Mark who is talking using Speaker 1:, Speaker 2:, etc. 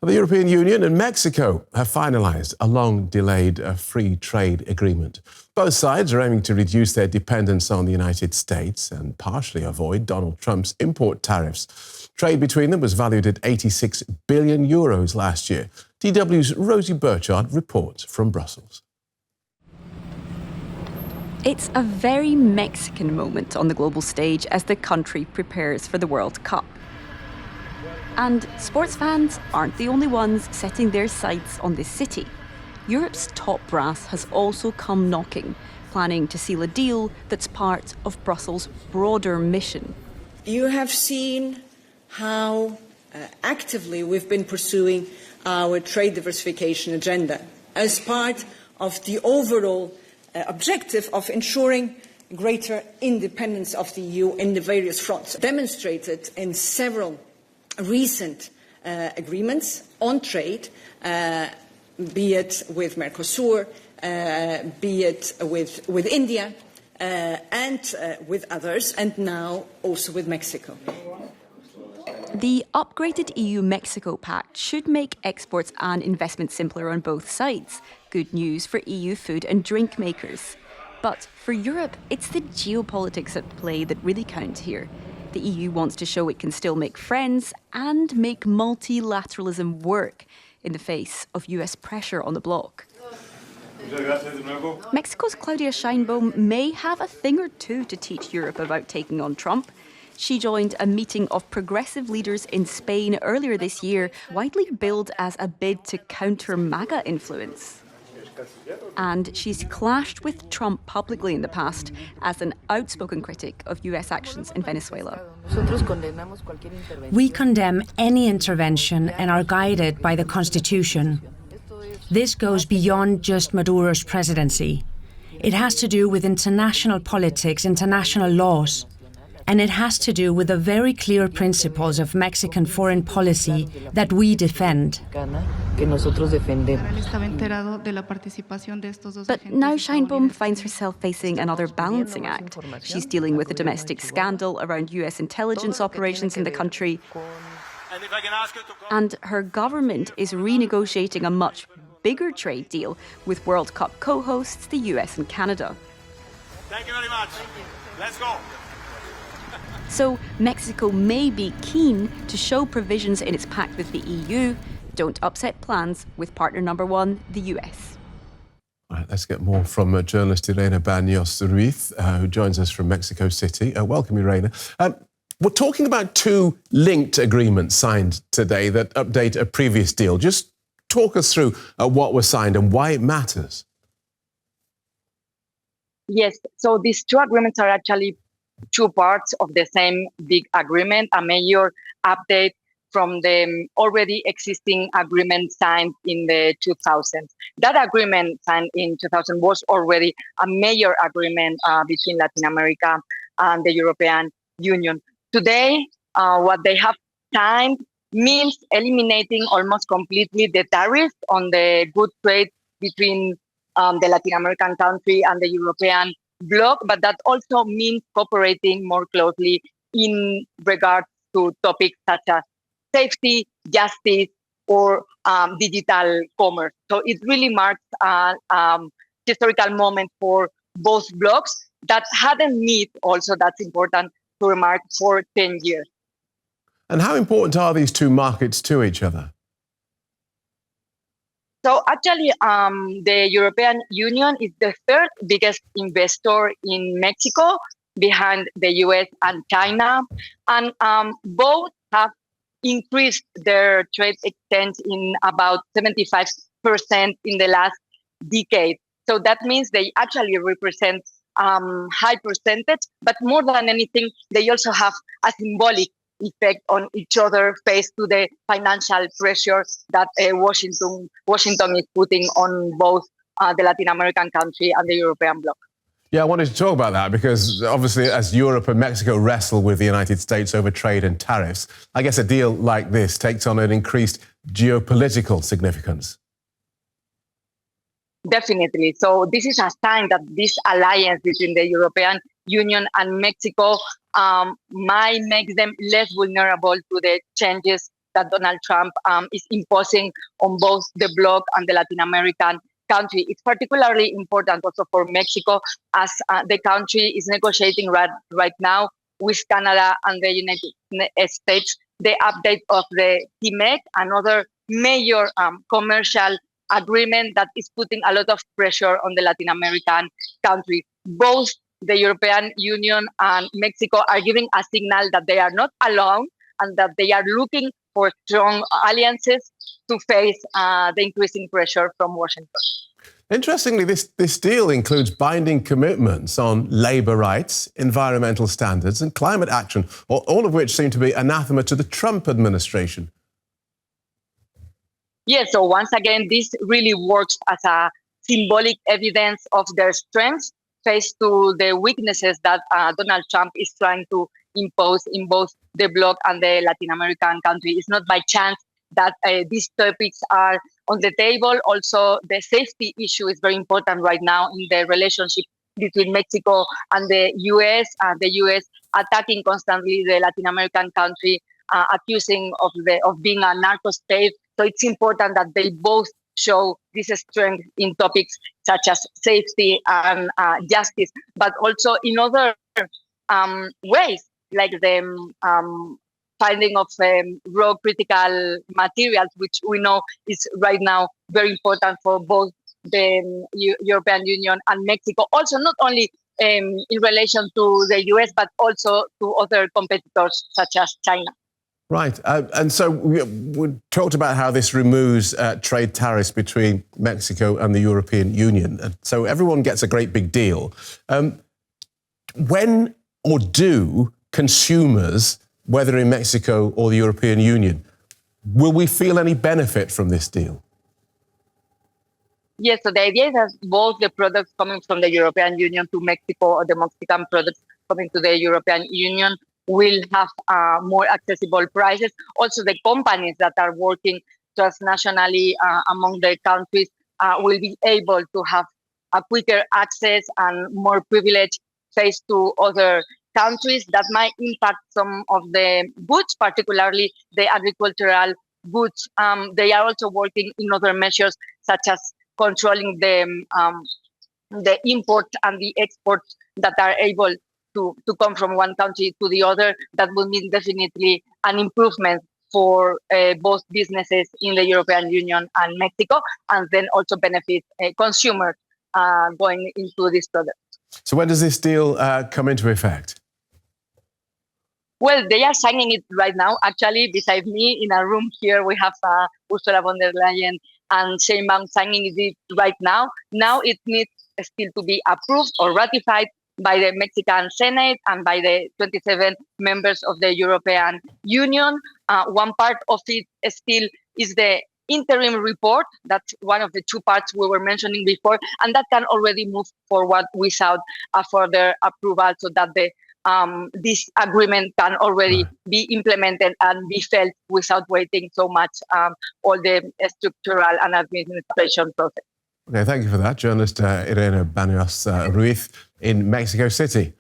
Speaker 1: The European Union and Mexico have finalized a long-delayed free trade agreement. Both sides are aiming to reduce their dependence on the United States and partially avoid Donald Trump's import tariffs. Trade between them was valued at 86 billion euros last year. DW's Rosie Burchard reports from Brussels.
Speaker 2: It's a very Mexican moment on the global stage as the country prepares for the World Cup. And sports fans aren't the only ones setting their sights on this city. Europe's top brass has also come knocking, planning to seal a deal that's part of Brussels' broader mission.
Speaker 3: You have seen how actively we've been pursuing our trade diversification agenda as part of the overall objective of ensuring greater independence of the EU in the various fronts, demonstrated in several recent agreements on trade, be it with Mercosur, be it with India, and with others, and now also with Mexico.
Speaker 2: The upgraded EU-Mexico pact should make exports and investment simpler on both sides. Good news for EU food and drink makers. But for Europe, it's the geopolitics at play that really count here. The EU wants to show it can still make friends and make multilateralism work in the face of US pressure on the bloc. Mexico's Claudia Sheinbaum may have a thing or two to teach Europe about taking on Trump. She joined a meeting of progressive leaders in Spain earlier this year, widely billed as a bid to counter MAGA influence. And she's clashed with Trump publicly in the past as an outspoken critic of US actions in Venezuela.
Speaker 4: We condemn any intervention and are guided by the Constitution. This goes beyond just Maduro's presidency. It has to do with international politics, international laws. And it has to do with the very clear principles of Mexican foreign policy that we defend.
Speaker 2: But now Sheinbaum finds herself facing another balancing act. She's dealing with a domestic scandal around US intelligence operations in the country. And her government is renegotiating a much bigger trade deal with World Cup co-hosts, the US and Canada.
Speaker 5: Thank you very much. Let's go.
Speaker 2: So Mexico may be keen to show provisions in its pact with the EU don't upset plans with partner number one, the US.
Speaker 1: All right, let's get more from journalist Irene Banos Ruiz, who joins us from Mexico City. Welcome, Irene. We're talking about two linked agreements signed today that update a previous deal. Just talk us through what was signed and why it matters.
Speaker 6: Yes, so these two agreements are actually two parts of the same big agreement, a major update from the already existing agreement signed in the 2000s. That agreement signed in 2000 was already a major agreement between Latin America and the European Union. Today, what they have signed means eliminating almost completely the tariffs on the good trade between the Latin American country and the European bloc, but that also means cooperating more closely in regards to topics such as safety, justice, or digital commerce. So it really marks a historical moment for both blocs that hadn't met, also that's important to remark, for 10 years.
Speaker 1: And how important are these two markets to each other?
Speaker 6: So actually, the European Union is the third biggest investor in Mexico, behind the US and China. And both have increased their trade exchange in about 75% in the last decade. So that means they actually represent high percentage, but more than anything, they also have a symbolic effect on each other faced to the financial pressure that Washington is putting on both the Latin American country and the European bloc.
Speaker 1: Yeah, I wanted to talk about that because obviously as Europe and Mexico wrestle with the United States over trade and tariffs, I guess a deal like this takes on an increased geopolitical significance.
Speaker 6: Definitely. So this is a sign that this alliance between the European Union and Mexico might make them less vulnerable to the changes that Donald Trump is imposing on both the bloc and the Latin American country. It's particularly important also for Mexico, as the country is negotiating right now with Canada and the United States the update of the TMEC, another major commercial agreement that is putting a lot of pressure on the Latin American country. Both the European Union and Mexico are giving a signal that they are not alone and that they are looking for strong alliances to face the increasing pressure from Washington.
Speaker 1: Interestingly, this deal includes binding commitments on labour rights, environmental standards and climate action, all of which seem to be anathema to the Trump administration.
Speaker 6: Yes, so once again, this really works as a symbolic evidence of their strengths faced to the weaknesses that Donald Trump is trying to impose in both the bloc and the Latin American country. It's not by chance that these topics are on the table. Also, the safety issue is very important right now in the relationship between Mexico and the U.S. The U.S. attacking constantly the Latin American country, accusing of being a narco state. So it's important that they both show this strength in topics such as safety and justice, but also in other ways, like the finding of raw critical materials, which we know is right now very important for both the European Union and Mexico. Also, not only in relation to the US, but also to other competitors such as China.
Speaker 1: Right. And so we talked about how this removes trade tariffs between Mexico and the European Union. So everyone gets a great big deal. When or do consumers, whether in Mexico or the European Union, will we feel any benefit from this deal?
Speaker 6: Yes, so the idea is that both the products coming from the European Union to Mexico or the Mexican products coming to the European Union will have more accessible prices. Also, the companies that are working transnationally among the countries will be able to have a quicker access and more privilege faced to other countries. That might impact some of the goods, particularly the agricultural goods. They are also working in other measures, such as controlling the import and the export that are able to come from one country to the other. That would mean definitely an improvement for both businesses in the European Union and Mexico, and then also benefit consumers going into this product.
Speaker 1: So when does this deal come into effect?
Speaker 6: Well, they are signing it right now. Actually, beside me in a room here, we have Ursula von der Leyen and Sheinbaum signing it right now. Now it needs still to be approved or ratified by the Mexican Senate and by the 27 members of the European Union. One part of it still is the interim report. That's one of the two parts we were mentioning before, and that can already move forward without a further approval, so that this agreement can already be implemented and be felt without waiting so much all the structural and administration process.
Speaker 1: Okay, thank you for that. Journalist Irene Banos Ruiz in Mexico City.